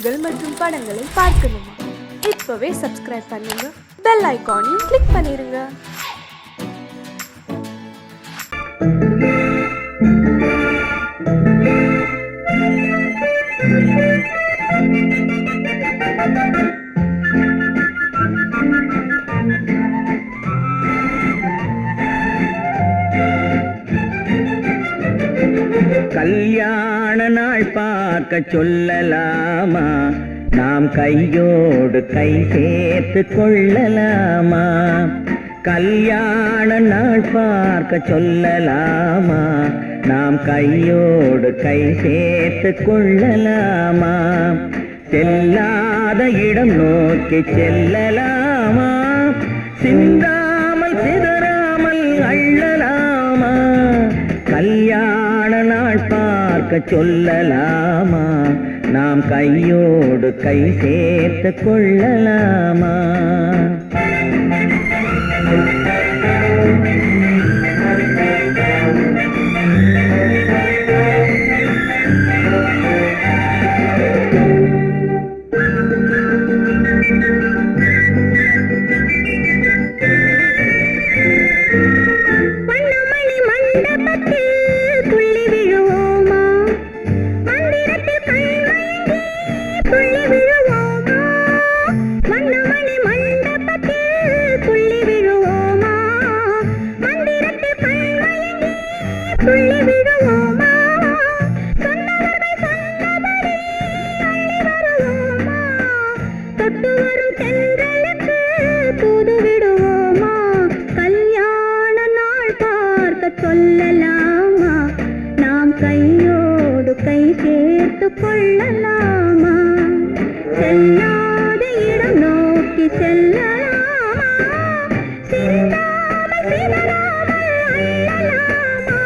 செய்திகள் மற்றும் படங்களை பார்க்கணுமா? இப்பவே சப்ஸ்கிரைப் பண்ணுங்க, பெல் ஐகானையும் கிளிக் பண்ணிருங்க. கல்யாண நாள் பார்க்க சொல்லலாமா? நாம் கையோடு கை சேர்த்து கொள்ளலாமா? கல்யாண நாள் பார்க்க சொல்லலாமா? நாம் கையோடு கை சேர்த்து கொள்ளலாமா? செல்லாத இடம் நோக்கி செல்லலாமா? சிந்தாமல் சிதறாமல் அள்ளலாமா? கல்யாண நாள் பார்க்க சொல்லலாமா? நாம் கையோடு கை சேர்த்து கொள்ளலாமா? சொல்லலாமா? நாம் கையோடு கை சேர்த்து கொள்ளலாமா? செல்லாத இடம் நோக்கி செல்லலாமா? சிந்தாமல் சிதறாமல் அள்ளலாமா?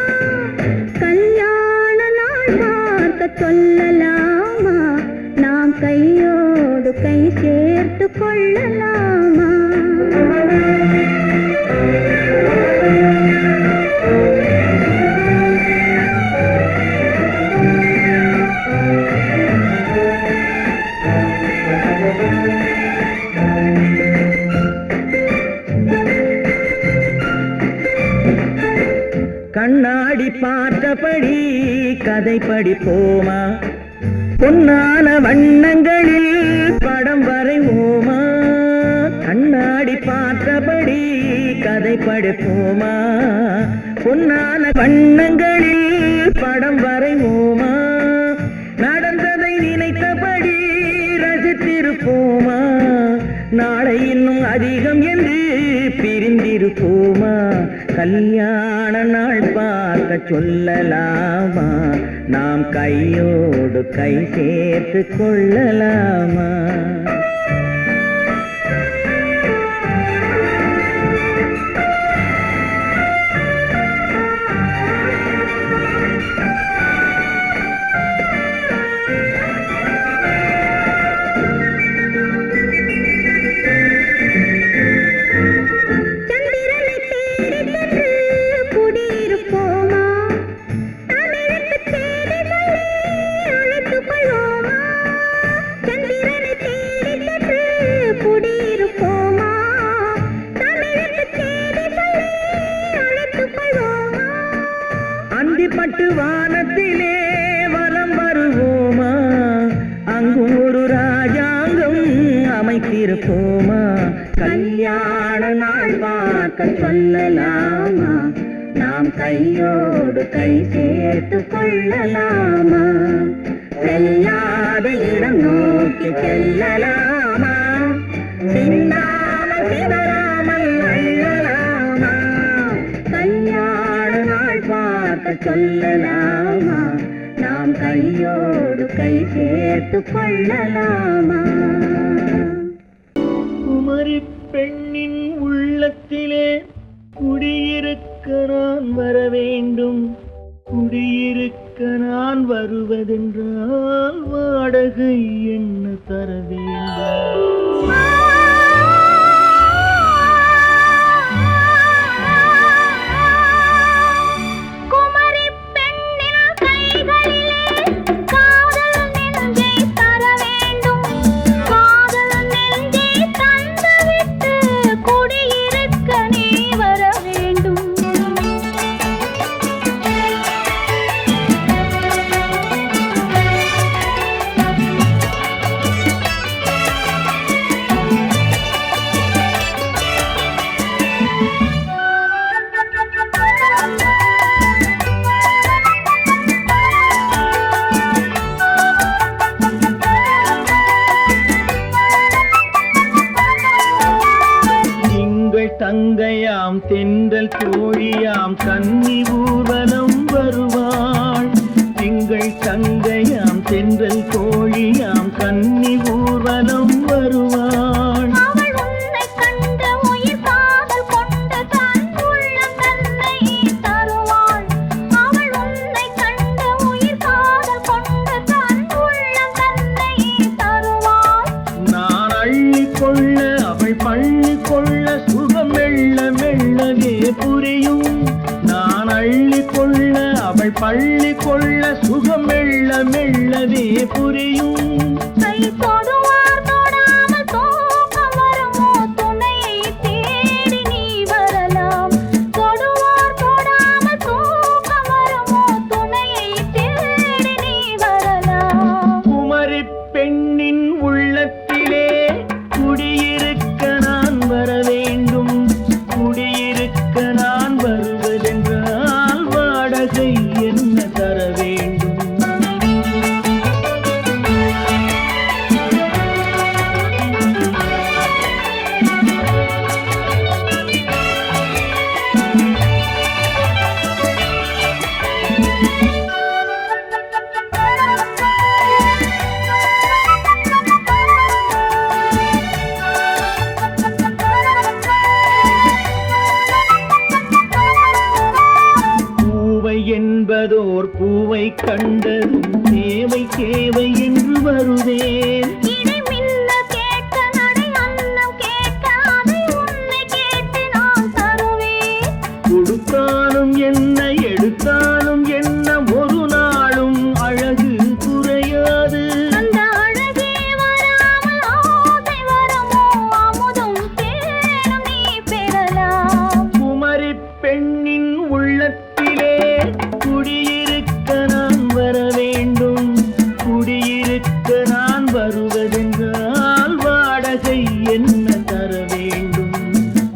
கல்யாண நாள் பார்க்க சொல்லலாமா? நாம் கையோடு கை சேர்த்து கொள்ளலாமா? கண்ணாடி பார்த்தபடி கதை படிப்போமா? பொன்னான வண்ணங்களில் படம் வரைவோமா? கண்ணாடி பார்த்தபடி கதை படிப்போமா? பொன்னான வண்ணங்களில் படம் வரைவோமா? நடந்ததை நினைத்தபடி ரசித்திருப்போமா? நாளை இன்னும் அதிகம் என்று பிரிந்திருப்போமா? கல்யாண நாள் பார்க்க சொல்லலாமா? நாம் கையோடு கை சேர்த்து கொள்ளலாமா? பட்டு வானத்திலே வலம் வருவோமா? அங்கும் ஒரு ராஜாங்கம் அமைத்திருப்போமா? கல்யாண நாள் பார்க்க சொல்லலாமா? நாம் கையோடு கை சேர்த்து கொள்ளலாமா? செல்லாத இடம் நோக்கி செல்லலாமா? சிந்தாமல் சிதறாமல் அள்ளலாமா? கல்யாண நாள் பார்க்க சொல்லலாமா? நாம் கையோடு கை சேர்த்து கொள்ளலாமா? குமரி பெண்ணின் உள்ளத்திலே குடியிருக்க நான் வர வேண்டும். குடியிருக்க நான் வருவதென்றால் வாடகை என்ன தர வேண்டும்? கைகளிலே காதல் நெஞ்சை தர வேண்டும். தங்கையாம் தென்றல் தோழியாம் கன்னி ஊர்வலம் வருவாள். திங்கள் தங்கையாம் தென்றல் தோழியாம் கன்னி ஊர்வலம் வருவாள். அவள் உன்னை கண்டு உயிர் காதல் கொண்டு தன் உள்ளம் தன்னை தருவாள். அவள் உன்னை கண்டு உயிர் காதல் கொண்டு தன் உள்ளம் தன்னை தருவாள். நான் அள்ளி கொள்ள அவள் பள்ளி கொள்ள சுகம் மெல்ல மெல்லவே புரியும். நான் அள்ளி கொள்ள அவள் பள்ளி கொள்ள சுகம் மெல்ல மெல்லவே புரியும். கை தொடுவார் தொடாமல் தூக்கம் வருமோ துணையை தேடி நீ வரலாம். தொடுவார் தொடாமல் தூக்கம் வருமோ துணையை தேடி நீ வரலாம். குமரி பெண்ணின் உள்ளத்திலே குடியிருக்க நான் வர வேண்டும். குடியிருக்க நான் வருவதென்றால் வாடகை என்ன தர வேண்டும்? பூவை என்பதோர் பூவை கண்டதும் தேவை தேவை என்று வருவேன். இடை மின்ன கேட்க நடை அன்னம் கேட்க அதை உன்னை கேட்டு நான் தருவேன். கொடுத்தாலும் என்ன எடுத்தாலும் என்ன ஒரு நாளும் அழகு குறையாது. அந்த அழகே வராமல் ஆசை வருமோ அமுதும் தேனும் நீ பெறலாம். குமரி பெண்ணின் உள்ளத்திலே குடியிருக்க நான் வர வேண்டும். குடியிருக்க நான் வருவதென்றால் வாடகை என்ன தர வேண்டும்?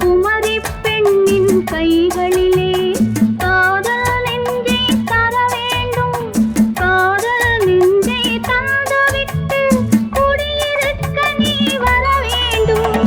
குமரி பெண்ணின் கைகளிலே காதல் நெஞ்சை தர வேண்டும். காதல் நெஞ்சை தந்துவிட்டு குடியிருக்க நீ வர வேண்டும்.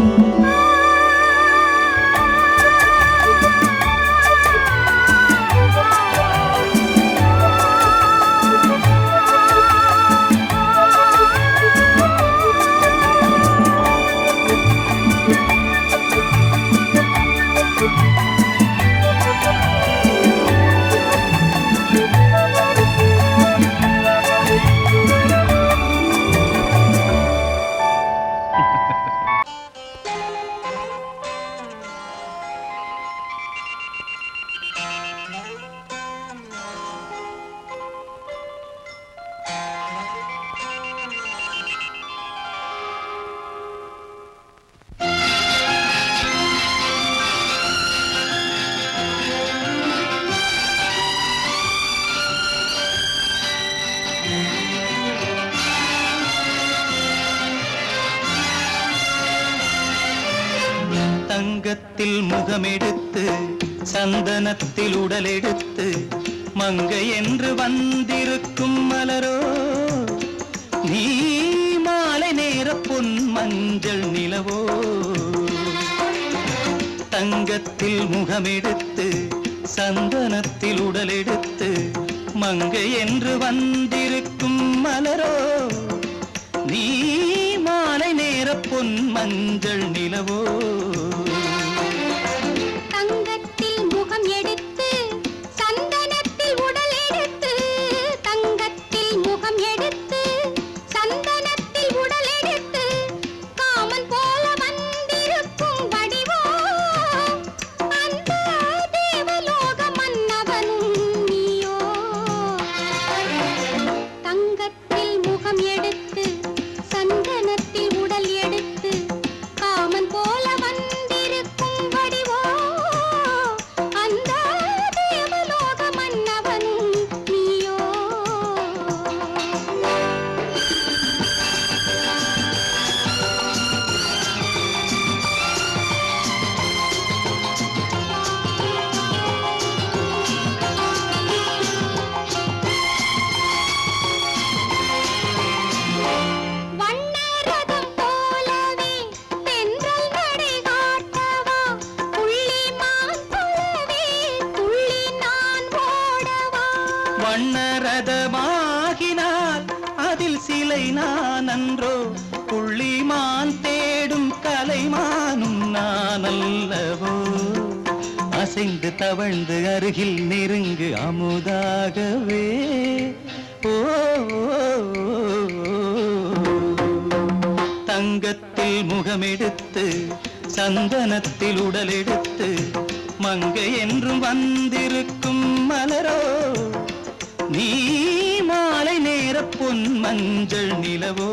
தங்கத்தில் முகமெடுத்து சந்தனத்தில் உடலெடுத்து மங்கை என்று வந்திருக்கும் மலரோ நீ மாலை நேர பொன் மஞ்சள் நிலவோ. தங்கத்தில் முகமெடுத்து சந்தனத்தில் உடலெடுத்து மங்கை என்று வந்திருக்கும் மலரோ நீ மாலை நேர பொன் மஞ்சள் நிலவோ. தங்கத்தில் முகம் எடுத்து சந்தனத்தில் உடல் எடுத்து தங்கத்தில் முகம் எடுத்து சந்தனத்தில் உடல் எடுத்து காமன் போல வந்திருக்கும் வடிவோ அந்த தேவலோக மன்னவனும் நீயோ. தங்கத்தில் முகம் எடுத்து சந்தனத்தில் உடல் எடுத்து காமன் போல என்றோ புள்ளிமான் தேடும் கலைமானும் நான் அல்லவோ அசைந்து தவழ்ந்து அருகில் நெருங்கு அமுதாகவே ஓ தங்கத்தில் முகமெடுத்து சந்தனத்தில் உடலெடுத்து மங்கை என்றும் வந்திருக்கும் மலரோ நீ மாலை நேர பொன் மஞ்சள் நிலவோ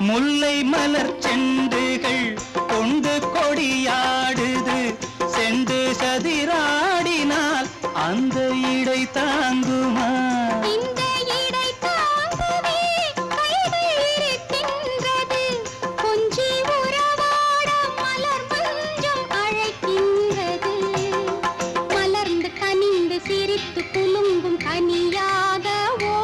முல்லை மலர் செண்டுகள் கொண்டு கொடியாடுது செண்டு சதிராடினால் அந்த இடை தாங்குமா இந்த இடை தாங்குவே கைது இருக்கின்றது கொஞ்சி உறவாட மலர் மஞ்சம் அழைக்கின்றது மலர்ந்து கனிந்து சிரித்து குலுங்கும் கனியாகவோ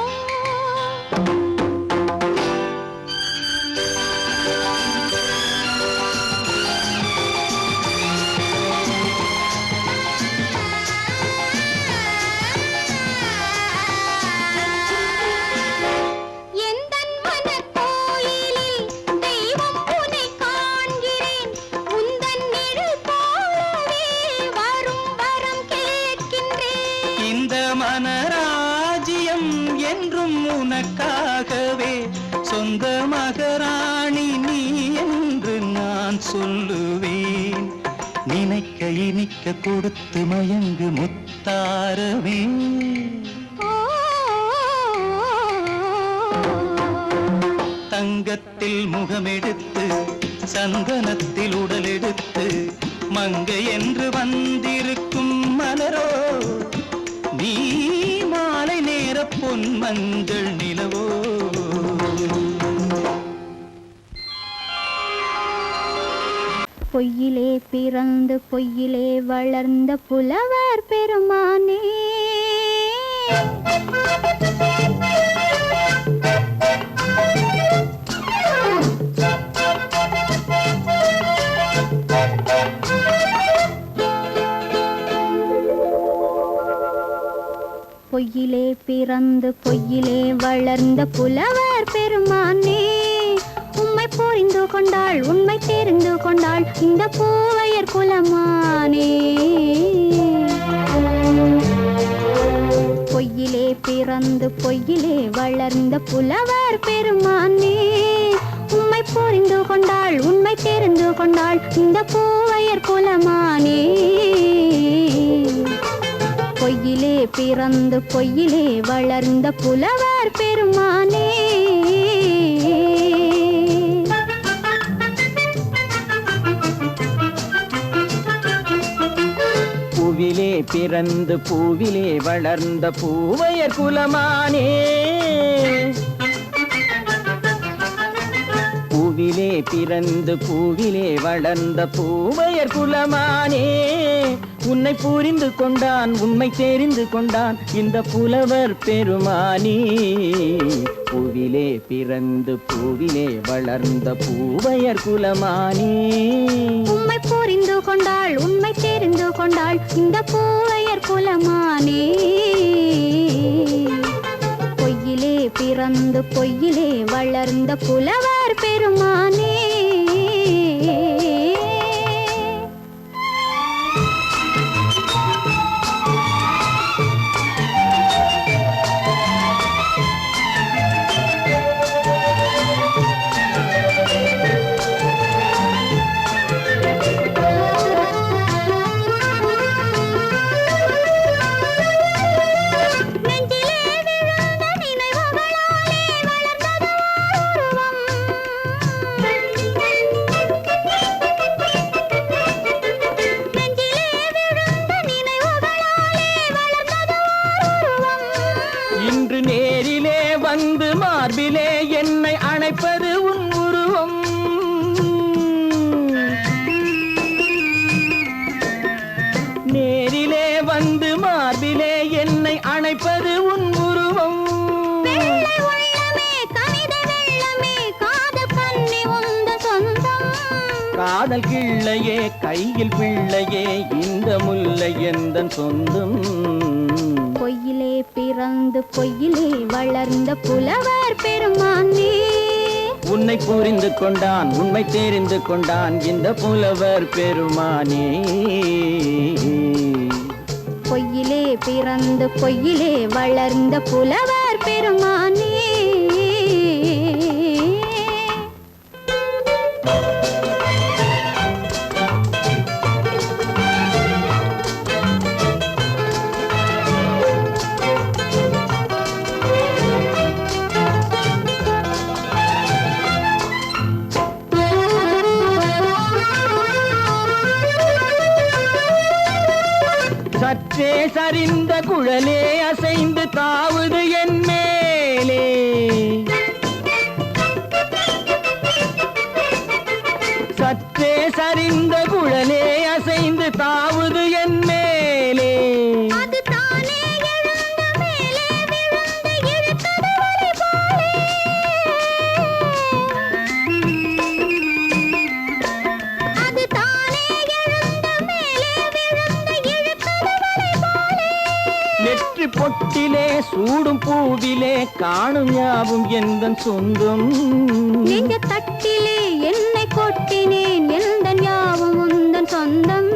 மனராஜ்யம் என்றும் உனக்காகவே சொந்த மகராணி நீ என்று நான் சொல்லுவேன் நினைக்க இனிக்க கொடுத்து மயங்கு முத்தாரவே தங்கத்தில் முகமெடுத்து சந்தனத்தில் உடலெடுத்து மங்கை என்று வந்திருக்கும் மலரோ நீ மாலை நேர பொன் மஞ்சள் நிலவோ பொய்யிலே பிறந்து பொய்யிலே வளர்ந்த புலவர் பெருமானே பொய்யிலே பிறந்து பொய்யிலே வளர்ந்த புலவர் பெருமானே உம்மை புரிந்து கொண்டாள் உண்மை தெரிந்து கொண்டாள் இந்த பூவையர் குலமானே பொய்யிலே பிறந்து பொய்யிலே வளர்ந்த புலவர் பெருமானே உம்மை புரிந்து கொண்டாள் உண்மை தெரிந்து கொண்டாள் இந்த பூவையர் குலமானே பொய்யிலே பிறந்து பொய்யிலே வளர்ந்த புலவர் பெருமானே பூவிலே பிறந்து பூவிலே வளர்ந்த பூவையர் குலமானே பூவிலே பிறந்து பூவிலே வளர்ந்த பூவையர் குலமானே உன்னை புரிந்து கொண்டான் உண்மை தெரிந்து கொண்டான் இந்த புலவர் பெருமானே பூவிலே பிறந்து பூவிலே வளர்ந்த பூவையர் குலமானே உம்மை புரிந்து கொண்டாள் உண்மை தெரிந்து கொண்டாள் இந்த பூவையர் குலமானே பொய்யிலே பிறந்து பொய்யிலே வளர்ந்த புலவர் பெருமானே வந்து மார்பிலே என்னை அணைப்பது உன் உருவம். நேரிலே வந்து மார்பிலே என்னை அணைப்பது உன் உருவம். வெள்ளை உள்ளமே கவிதை வெள்ளமே காதல் கண்ணி உந்த சொந்தம். காதல் கிள்ளையே கையில் பிள்ளையே இந்த முல்லை எந்தன் சொந்தம். பொய்யிலே பிறந்து பொய்யிலே வளர்ந்த புலவர் பெருமானே. உன்னை புரிந்து கொண்டான் உண்மை தெரிந்து கொண்டான் இந்த புலவர் பெருமானே. பொய்யிலே பிறந்து பொய்யிலே வளர்ந்த புலவர் பெருமானே. சற்றே சரிந்த குழலே அசைந்து தாவுது என் மேலே. சற்றே சரிந்த குழலே அசைந்து தாவுது என் மேலே. அது தானே எழுந்த மேலே விழுந்து இழுத்தது வலி போலே. அது தானே எழுந்த மேலே விழுந்து இழுத்தது வலி போலே. நெற்றி பொட்டிலே சூடும் பூவிலே காணும் யாவும் எந்தன் சொந்தம். நெஞ்ச தட்டிலே என்னை கொட்டினேன் எந்தன் யாவும் உந்தன் சொந்தம்.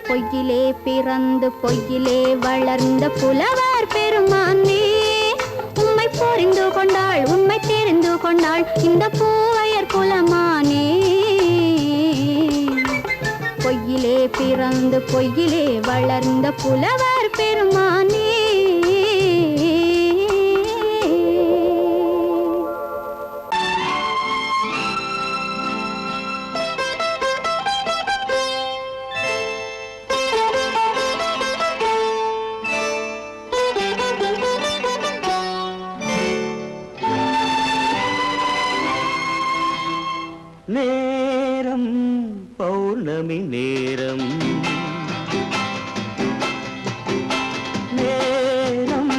பொய்யிலே பிறந்து பொய்யிலே வளர்ந்த புலவர் பெருமானே. உம்மை புரிந்து கொண்டாள் உண்மை தெரிந்து கொண்டாள் இந்த பூவையர் குலமானே. பொய்யிலே பிறந்து பொய்யிலே வளர்ந்த புலவர் பெருமானே. நேரம் பௌர்ணமி நேரம். நேரம்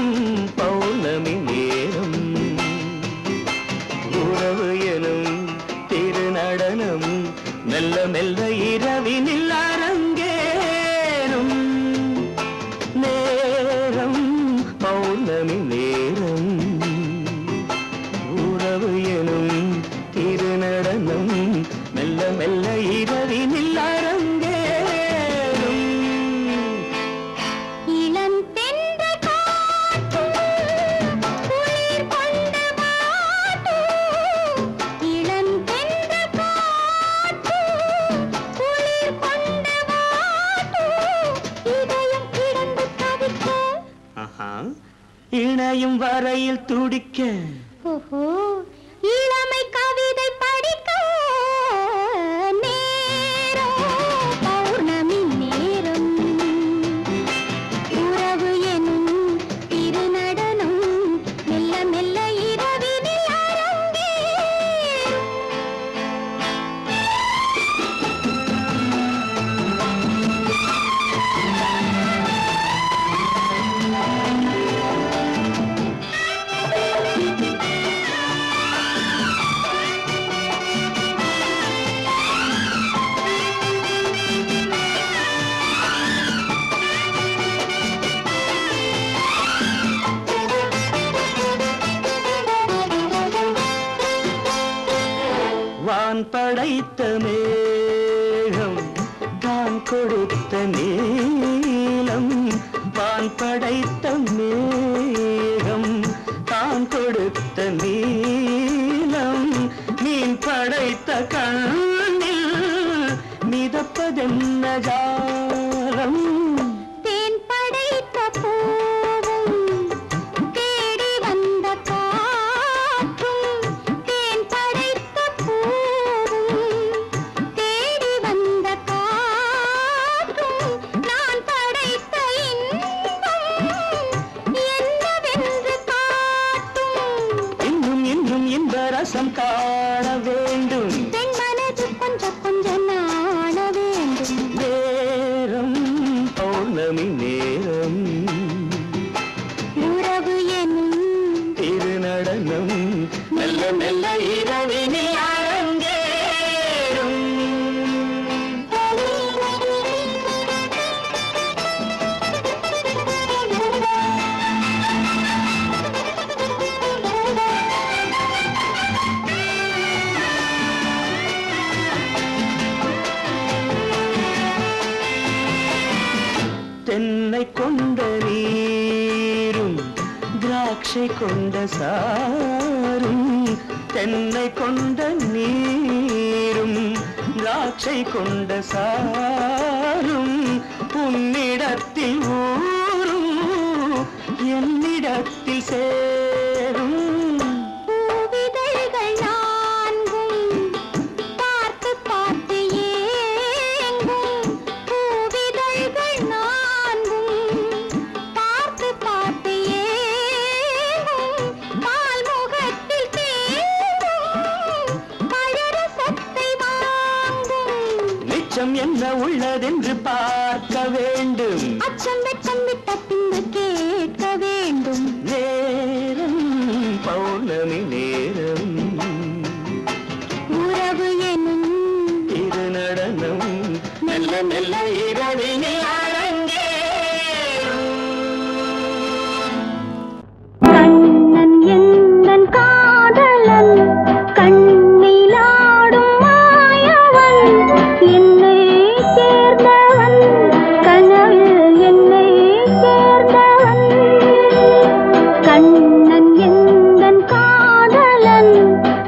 பௌர்ணமி நேரம். உறவு எனும் திருநடனம் மெல்ல மெல்ல இரவினில் அரங்கேறும். நேரம் பௌர்ணமி நேரம். உறவு எனும் திருநடனம் மெல்ல மெல்ல இரவினில் அரங்கேறும். இளந்தென்றல் காற்றும் குளிர் கொண்டு வாட்டும். இளந்தென்றல் காற்றும் குளிர் கொண்டு வாட்டும். இதயம் கிடந்து தவிக்க. ஆஹா, இணையும் வரையில் துடிக்க. ஓஹோ, இளமை கவிதை படிக்க. நேரம் பௌர்ணமி நேரம். உறவு எனும் திருநடனம் மெல்ல மெல்ல இரவினில் அரங்கேறும். வான் படைத்த மேகம் தான் கொடுத்த நீலம். வான் படைத்த மேகம் தான் கொடுத்த நீலம். மீன் படைத்த கண்ணில் மிதப்பதென்ன ஜாலம். தேன் படைத்த பூவும் தேடி வந்த காற்றும். தேன் படைத்த பூவும் தேடி வந்த காற்றும். நான் படைத்த இன்பம் என்னவென்று வாசம் காண வேண்டும் பெண் மனது கொஞ்சம் கொஞ்சம் நாண வேண்டும் நேரம் பௌர்ணமி நேரம் உறவு எனும் திருநடனம் மெல்ல மெல்ல இரவினில் அரங்கேறும் தென்னை கொண்ட நீரும் திராட்சை கொண்ட சாரும் தென்னை கொண்ட நீரும் திராட்சை கொண்ட சாரும் உன்னிடத்தில் ஊரும் என்னிடத்தில் சேரும் பூவிதழ்கள் நான்கும் பார்த்து பார்த்து ஏங்கும் பூவிதழ்கள் நான்கும் பார்த்து பார்த்து ஏங்கும் பால்முகத்தில் தேங்கும் பழரசத்தை வாங்கும் நிச்சம் என்ன உள்ளதென்று பார்க்க வேண்டும் அச்சம் வெச்சம் விட்ட பின்பு கேட்க வேண்டும் நேரம் பௌர்ணமி நேரம் உறவு எனும் திருநடனம் மெல்ல மெல்ல இரவினில் அரங்கேறும் கண்ணன் எந்தன் காதலன் கண்ணிலாடும் மாயவன் என்னை சேர்ந்தவன் கனவில் என்னை சேர்ந்தவன் கண்ணன் எந்தன் காதலன்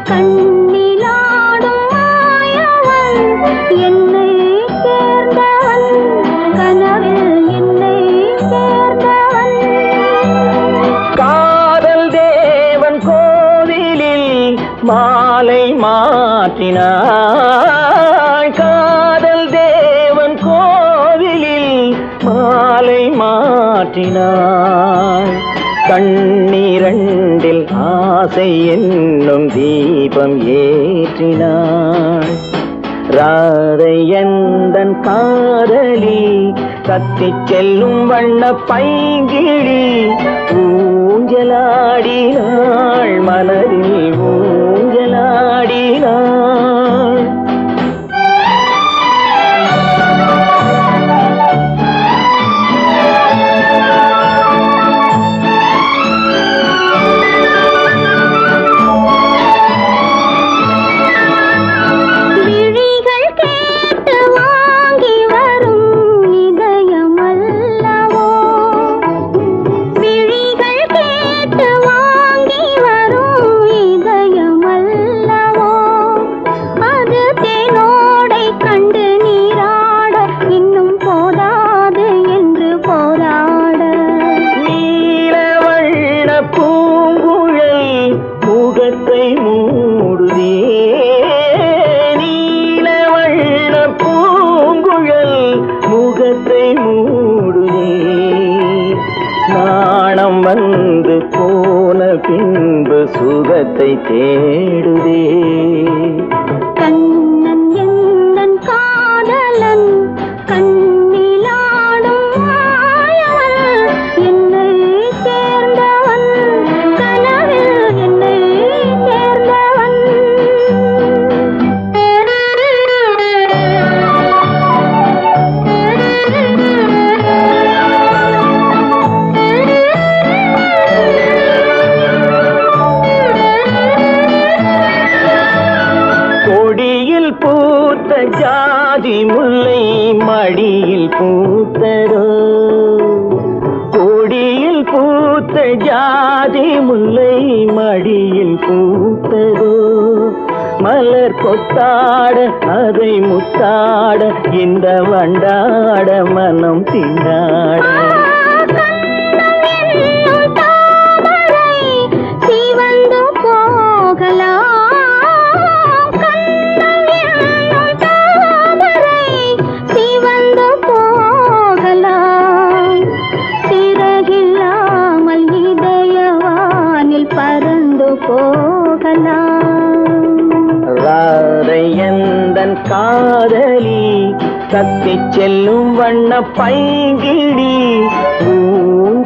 கண்ணிலாடும் மாயவன் என்னை சேர்ந்தவன் கனவில் என்னை சேர்ந்தவன் காதல் தேவன் கோவிலில் மாலை மாற்றினாய் காதல் தேவன் கோவிலில் மாலை மாற்றினாய் கண்ணீரண்டில் ஆசை என்னும் தீபம் ஏற்றினாய் ராதை எந்தன் காதலி கத்திச் செல்லும் வண்ண பைங்கிழி ஊஞ்சலாடினாள் மலரில் ஊஞ்சலாடினாள் விழிகள் கேட்டு வாங்கி வரும் இதயம் அல்லவோ விழிகள் கேட்டு வாங்கி வரும் இதயம் அல்லவோ அது தேனோடை கண்டு நீராட இன்னும் போதாது என்று போராட நீலவண்ண பூங்குழல் முகத்தை மூடுதே நீலவண்ண பூங்குழல் முகத்தை மூடுதே நாணம் வந்து போன பின்பு சுகத்தை தேடுதே கண்ணன் எந்தன் காதலன் கண்ணிலாடும் மாயவன் என்னை சேர்ந்தவன் கனவில் என்னை சேர்ந்தவன் கொடியில் பூத்த ஜாதி முல்லை மடியில் பூத்ததோ கொடியில் பூத்த ஜாதி முல்லை மடியில் பூத்ததோ மலர் கொத்தாட அதை முத்தாட இந்த வண்டாட மனம் திண்டாட சிவந்து போகலாம் சிவந்து போகலாம் சிறகில்லாமல் இதயவானில் பறந்து போகலாம் தத்தி செல்லும் வண்ண பைங்கிடி ஊஞ்சலாடினாள்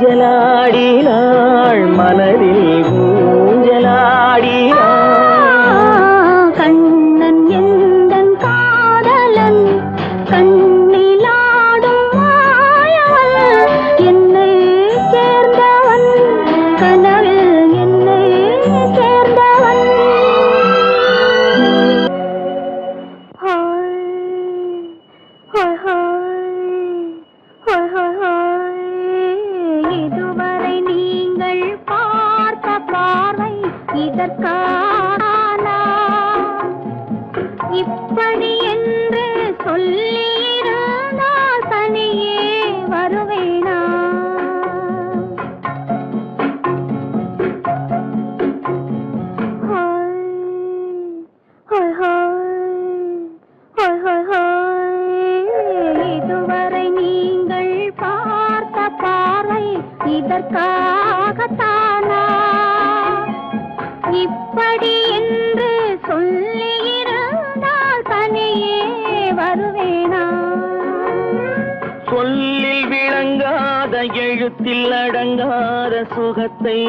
மனதில் ஊஞ்சலாடினாள். கண்ணன் எந்தன் காதலன் கண்ணிலாடும் மாயவன் என்னை சேர்ந்தவன் கனவில் என்னை சேர்ந்தவன். இதுவரை நீங்கள் பார்த்த பார்வை இதற்கானா இப்படி என்று சொல்லியிருந்தால் தனியே வருவேனா? இதுவரை நீங்கள் பார்த்த பார்வை இதற்காகத்தானா இப்படி என்று சொல்லியிருந்தால் தனியே வருவேனா? சொல்லில் விளங்காத எழுத்தில் அடங்காத சுகத்தை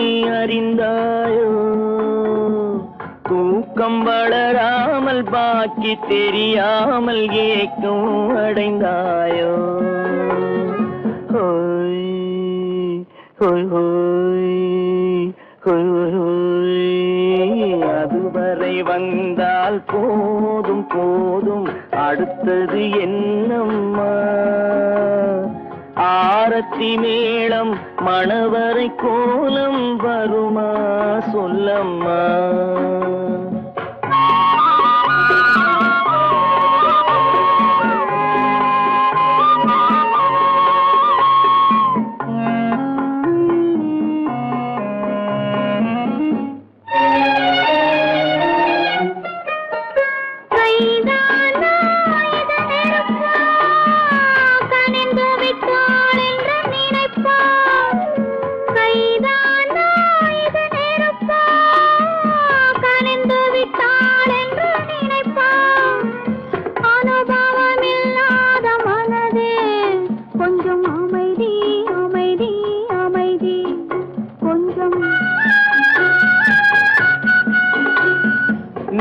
அறிந்தாயோ? தூக்கம் வளராமல் பாக்கி தெரியாமல் ஏக்கம் அடைந்தாயோ? ஹோய் ஹோய் ஹோய் ஹோய் ஹோய். அதுவரை வந்தால் போதும் போதும் அடுத்தது என்னம்மா? ஆரத்தி மேளம் மணவரை கோலம் வருமா சொல்லம்மா?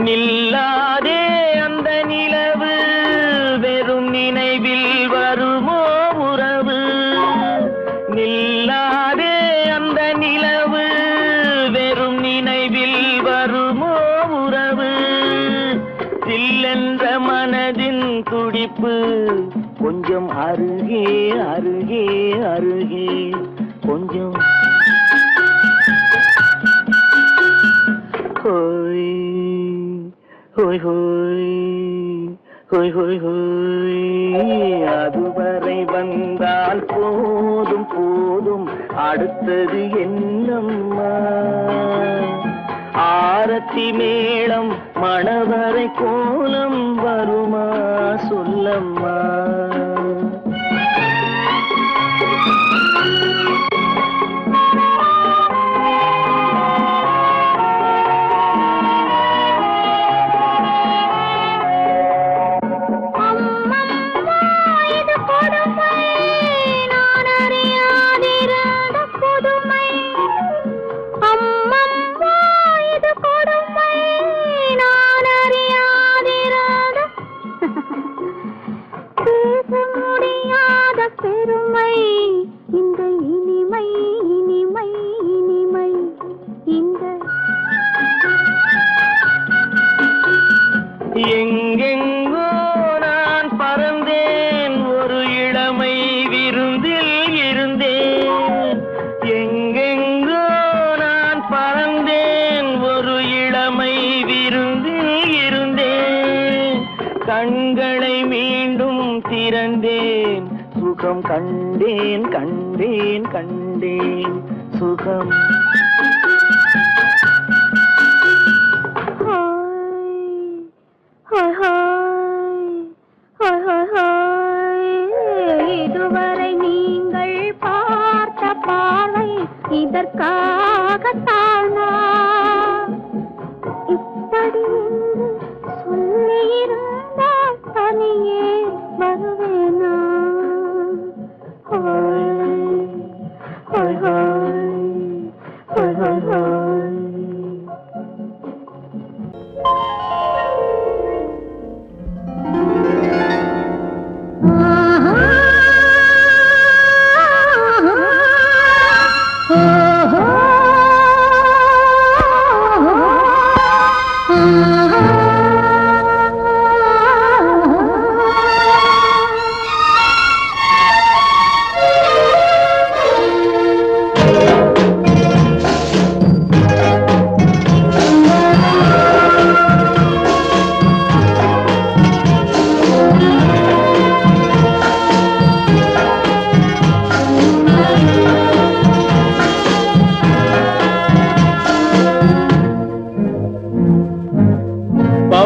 நில்லாதே அந்த நிலவு வெறும் நினைவில் வருமோ உறவு? நில்லாதே அந்த நிலவு வெறும் நினைவில் வருமோ உறவு? சில்லென்ற மனதின் துடிப்பு கொஞ்சம் அருகே அருகே அருகே கொஞ்சம். ஹோய் ஹோய் ஹோய் ஹோய் ஹோய் ஹோய். அதுவரை வந்தால் போதும் போதும் அடுத்தது என்னம்மா? ஆரத்தி மேளம் மணவரை கோலம் வருமா சொல்லம்மா? பெருமை இந்த இனிமை இனிமை இனிமை இந்த எங்கெங்கோ நான் பறந்தேன் ஒரு இளமை விருந்தில் இருந்தேன். எங்கெங்கோ நான் பறந்தேன் ஒரு இளமை விருந்தில் இருந்தேன். கண்களை மீண்டும் திறந்தேன் சுகம் கண்டேன் கண்டேன் கண்டேன் சுகம். இதுவரை நீங்கள் பார்த்த பார்வை இதற்காகத்தானா இப்படி சொல்லியிருந்தால் தனியே வருவேன்?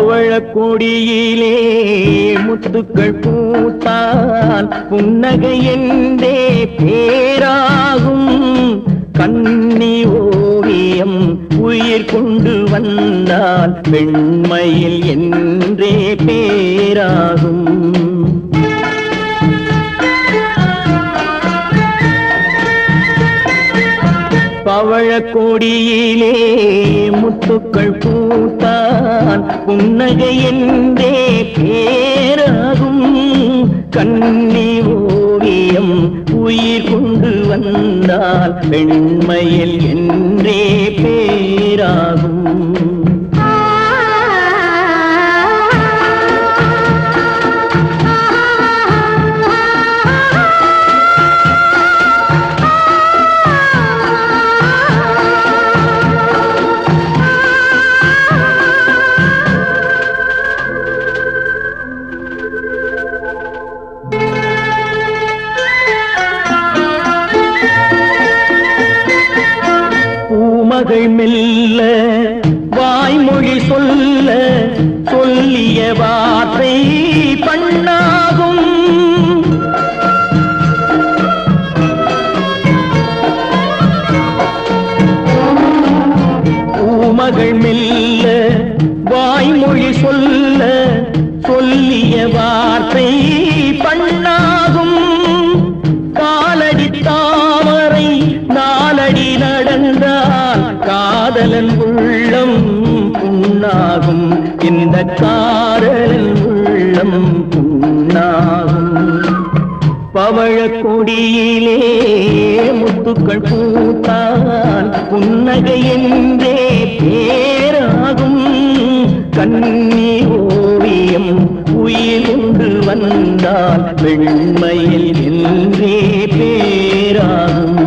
பவழக்கொடியிலே முத்துக்கள் பூத்தால் புன்னகை என்றே பேராகும். கண்ணி ஓவியம் உயிர் கொண்டு வந்தால் பெண்மையில் என்றே பேராகும். பவழக்கொடியிலே முத்துக்கள் பூத்தான் புன்னகை என்றே பேராகும். கண்ணி ஓவியம் உயிர் கொண்டு வந்தால் பெண்மையில் என்றே பேராகும். பூமகள் மெல்ல வாய்மொழி சொல்ல சொல்லிய வார்த்தை பண்ணாகும். பூமகள் மெல்ல வாய்மொழி சொல்ல சொல்லிய வார்த்தை பண்ணாகும். காலடி தாமரை நாலடி நடந்தால் காதலன் உள்ளம் புண்ணாகும். இந்த காதலன் உள்ளம் புண்ணாகும். பவழக்கொடியிலே முத்துக்கள் பூத்தால் புன்னகை என்றே பேராகும். கண்ணி ஓவியம் உயிர் கொண்டு வந்தால் வெண்மையில் என்றே பேராகும்.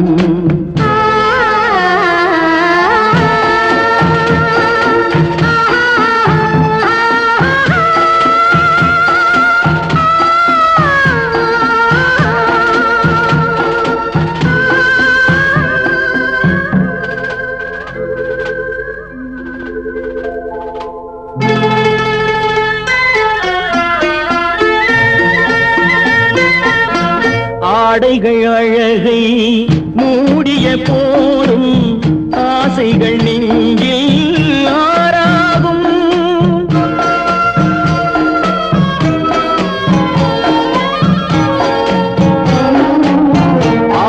ஆடைகள் அழகை மூடிய போதும் ஆசைகள் நெஞ்சில் ஆறாகும்.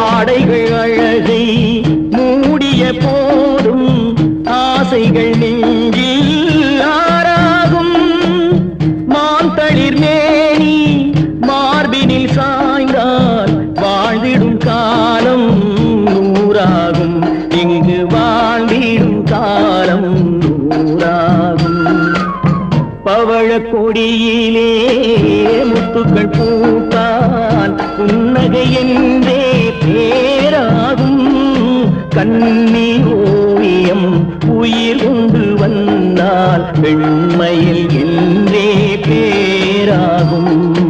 ஆடைகள் அழகை மூடிய போதும் ஆசைகள் நெஞ்சில் ஆறாகும். மாந்தளிர் மேனி மார்பினில் சாய்ந்தால் வாழ்ந்திடும் காலம் நூறாகும். இங்கு வாழ்ந்திடும் காலம் நூறாகும். பவழக்கொடியிலே முத்துக்கள் பூத்தால் புன்னகை என்றே பேராகும். கண்ணி ஓவியம் உயிர் கொண்டு வந்தால் பெண்மையில் என்றே பேராகும்.